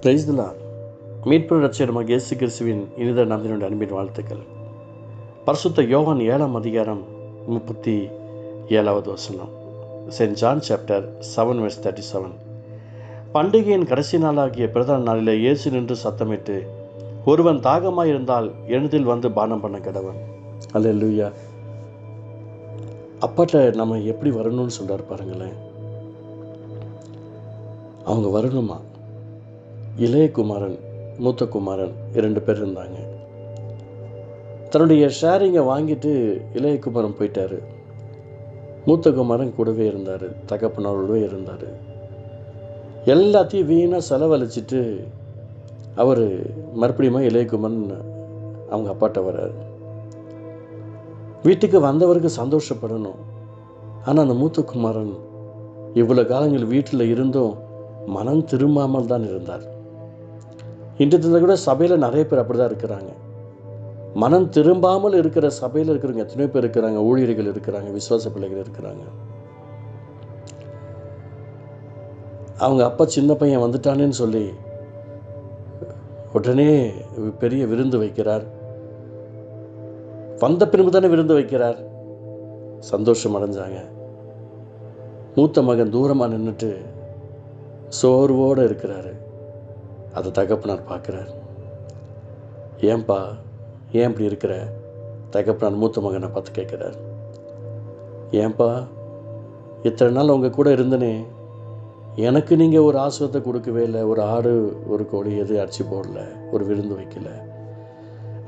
Praise the Lord. மீட்பர் இரட்சகருமாகிய இயேசு கிறிஸ்துவின் இனித நாமத்தினுடைய அன்பின் வாழ்த்துக்கள். பரிசுத்த யோவான் 7ஆம் அதிகாரம் 37வது வசனம். Saint John chapter 7 verse 37. பண்டிகையின் கடைசி நாளாகிய பிரதான நாளிலே இயேசு நின்று சத்தமிட்டு, ஒருவன் தாகமாயிருந்தால் எழுந்தில் வந்து பானம் பண்ண கடவன். அல்லேலூயா. அப்பாட்ட நம்ம எப்படி வரணும்னு சொல்கிறார் பாருங்களேன். அவங்க வரணுமா? இளைய குமாரன், மூத்த குமாரன் 2 பேர் இருந்தாங்க. தன்னுடைய ஷேரிங்கை வாங்கிட்டு இளைய குமாரன் போயிட்டார். மூத்த குமாரன் கூடவே இருந்தார், தகப்பனோடவே இருந்தார். எல்லாத்தையும் வீணாக செலவழிச்சிட்டு அவர் மறுபடியும் இளைய குமாரன் அவங்க அப்பாட்ட வர்றார். வீட்டுக்கு வந்தவருக்கு சந்தோஷப்படணும். ஆனால் அந்த மூத்த குமாரன் இவ்வளோ காலங்கள் வீட்டில் இருந்தும் மனம் திரும்பாமல் தான் இருந்தார். இன்றைய கூட சபையில் நிறைய பேர் அப்படி தான் இருக்கிறாங்க. மனம் திரும்பாமல் இருக்கிற சபையில் இருக்கிறவங்க எத்தனையோ பேர் இருக்கிறாங்க. ஊழியர்கள் இருக்கிறாங்க, விசுவாச பிள்ளைகள் இருக்கிறாங்க. அவங்க அப்பா சின்ன பையன் வந்துட்டானேன்னு சொல்லி உடனே பெரிய விருந்து வைக்கிறார். வந்த பின்பு தானே விருந்து வைக்கிறார். சந்தோஷம் அடைஞ்சாங்க. மூத்த மகன் தூரமாக நின்றுட்டு சோர்வோடு இருக்கிறாரு. அதை தகப்பனார் பார்க்குறார். ஏன்பா, ஏன் இப்படி இருக்கிற? தகப்பனார் மூத்த மகனை பார்த்து கேட்குறார். ஏன்பா, இத்தனை நாள் உங்கள் கூட இருந்தனே, எனக்கு நீங்கள் ஒரு ஆசிரியத்தை கொடுக்கவே இல்லை. ஒரு ஆடு, ஒரு கோழி எது அடிச்சு போடல, ஒரு விருந்து வைக்கல.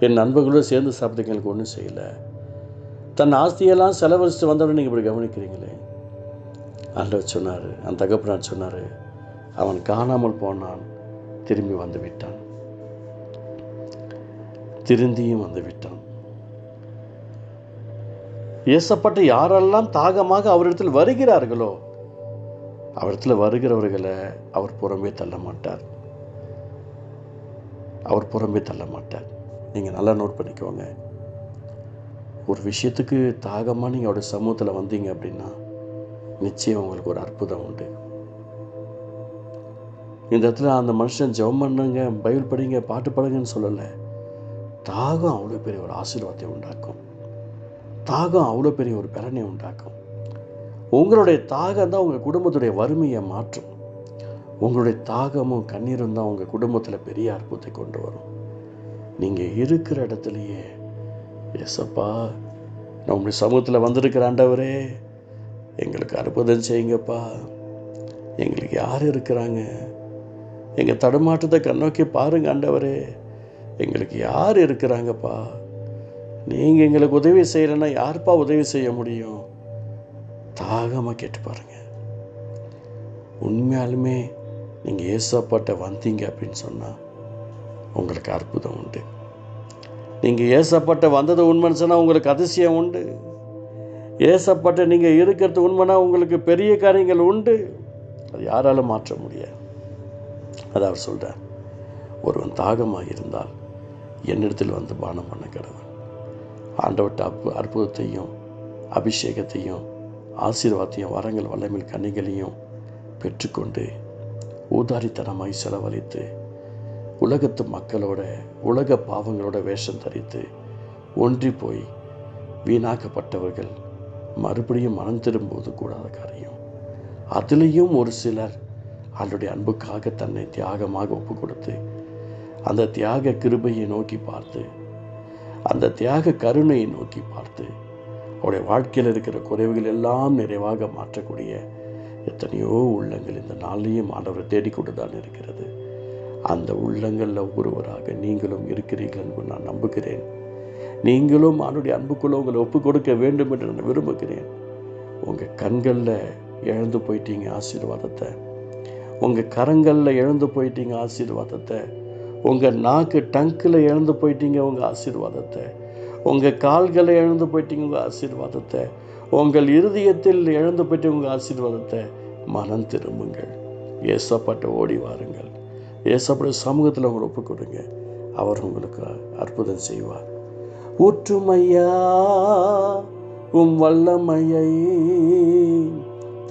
என் நண்பர்களோடு சேர்ந்து சாப்பிட்டு எனக்கு ஒன்றும் செய்யலை. தன் ஆஸ்தியெல்லாம் செலவழித்து வந்தவரை நீங்கள் இப்படி கவனிக்கிறீங்களே. ஆண்டவர் சொன்னார், அந்த தகப்பனார் சொன்னார், அவன் காணாமல் போனான், திரும்பி வந்து விட்டான், திருந்தியும் வந்து விட்டான். இயேசப்பட்டு யாரெல்லாம் தாகமாக அவரிடத்தில் வருகிறார்களோ, அவரிடத்தில் வருகிறவர்களை அவர் புறம்பே தள்ள மாட்டார். அவர் புறம்பே தள்ள மாட்டார். நீங்கள் நல்லா நோட் பண்ணிக்கோங்க. ஒரு விஷயத்துக்கு தாகமாக நீங்கள் அவருடைய சமூகத்தில் வந்தீங்க அப்படின்னா நிச்சயம் உங்களுக்கு ஒரு அற்புதம் உண்டு. இந்த இடத்துல அந்த மனுஷன் ஜெபம் பண்ணுங்க, பைபிள் படிங்க, பாட்டு பாடுங்கன்னு சொல்லலை. தாகம் அவ்வளோ பெரிய ஒரு ஆசீர்வாதத்தை உண்டாக்கும். தாகம் அவ்வளோ பெரிய ஒரு பலனை உண்டாக்கும். உங்களுடைய தாகம் தான் உங்கள் குடும்பத்துடைய வறுமையை மாற்றும். உங்களுடைய தாகமும் கண்ணீரும் தான் உங்கள் குடும்பத்தில் பெரிய அற்புதத்தை கொண்டு வரும். நீங்கள் இருக்கிற இடத்துலையே, எஸ்அப்பா, நம்முடைய சமூகத்தில் வந்திருக்கிற ஆண்டவரே, எங்களுக்கு அற்புதம் செய்யுங்கப்பா. எங்களுக்கு யார் இருக்கிறாங்க? எங்கள் தடுமாற்றத்தை கண்ணோக்கி பாருங்க ஆண்டவரே. எங்களுக்கு யார் இருக்கிறாங்கப்பா? நீங்கள் எங்களுக்கு உதவி செய்யலைன்னா யார்ப்பா உதவி செய்ய முடியும்? தாகமாக கேட்டு பாருங்க. உண்மையாலுமே நீங்கள் ஏசப்பாட்ட வந்தீங்க அப்படின்னு சொன்னால் உங்களுக்கு அற்புதம் உண்டு. நீங்கள் ஏசப்பாட்ட வந்தது உண்மைன்னு சொன்னால் உங்களுக்கு அதிசயம் உண்டு. ஏசப்பாட்ட நீங்கள் இருக்கிறது உண்மைனா உங்களுக்கு பெரிய காரியங்கள் உண்டு. அது யாராலும் மாற்ற முடியாது. அது அவர் சொல்கிறார், ஒருவன் தாகமாக இருந்தால் என்னிடத்தில் வந்து பானம் பண்ண கடவன். ஆண்டவர்கிட்ட அற்புதத்தையும் அபிஷேகத்தையும் ஆசீர்வாதத்தையும் வரங்கள் வல்லமையில் கனிகளையும் பெற்றுக்கொண்டு ஊதாரித்தனமாய் செலவழித்து உலகத்து மக்களோட உலக பாவங்களோட வேஷம் தரித்து ஒன்றி போய் வீணாக்கப்பட்டவர்கள் மறுபடியும் மனம் திரும்புவது கூடாத காரியம். அதுலேயும் ஒரு சிலர் அவருடைய அன்புக்காக தன்னை தியாகமாக ஒப்பு கொடுத்து அந்த தியாக கிருபையை நோக்கி பார்த்து, அந்த தியாக கருணையை நோக்கி பார்த்து அவருடைய வாழ்க்கையில் இருக்கிற குறைவுகள் எல்லாம் நிறைவாக மாற்றக்கூடிய எத்தனையோ உள்ளங்கள் இந்த நாளையும் ஆண்டவரை தேடிக்கொண்டு தான் இருக்கிறது. அந்த உள்ளங்களில் ஒருவராக நீங்களும் இருக்கிறீர்கள் என்று நான் நம்புகிறேன். நீங்களும் அவருடைய அன்புக்குள்ள உங்களை ஒப்பு கொடுக்க வேண்டும் என்று நான் விரும்புகிறேன். உங்கள் கண்களில் இழந்து போயிட்டீங்க ஆசீர்வாதத்தை. உங்கள் கரங்களில் இழந்து போயிட்டீங்க ஆசீர்வாதத்தை. உங்கள் நாக்கு டங்கில் இழந்து போயிட்டீங்க உங்கள் ஆசீர்வாதத்தை. உங்கள் கால்களை இழந்து போயிட்டீங்க உங்கள் ஆசீர்வாதத்தை. உங்கள் இருதயத்தில் இழந்து போயிட்டீங்க உங்கள் ஆசீர்வாதத்தை. மனம் திரும்புங்கள். ஏசப்பாட்ட ஓடி வாருங்கள். ஏசப்பட சமூகத்தில் உங்களை ஒப்பு கொடுங்க. அவர் உங்களுக்கு அற்புதம் செய்வார். ஊற்றுமையா வல்லமையை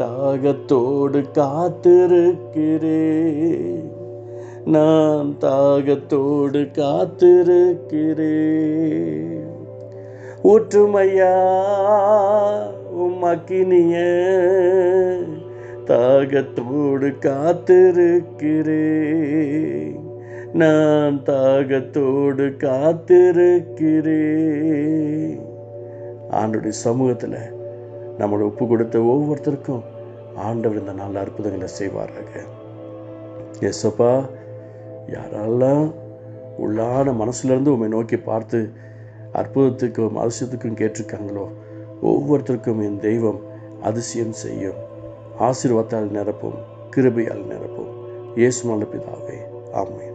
தாகத்தோடு காத்திருக்கிறேன். நான் தாகத்தோடு காத்திருக்கிறேன். ஊற்றுமையா உம்மக்கினிய, தாகத்தோடு காத்திருக்கிறேன். நான் தாகத்தோடு காத்திருக்கிறேன். ஆண்டவருடைய சமூகத்தில் நம்மளை ஒப்பு கொடுத்த ஒவ்வொருத்தருக்கும் ஆண்டவர் இந்த நாள் அற்புதங்களை செய்வாராக. ஏசப்பா, யாரெல்லாம் உள்ளான மனசுலேருந்து உண்மை நோக்கி பார்த்து அற்புதத்துக்கும் அதிசயத்துக்கும் கேட்டிருக்காங்களோ ஒவ்வொருத்தருக்கும் என் தெய்வம் அதிசயம் செய்யும். ஆசீர்வாதத்தால் நிரப்பும், கிருபையால் நிரப்பும். இயேசு நல்ல பிதாவே, ஆமென்.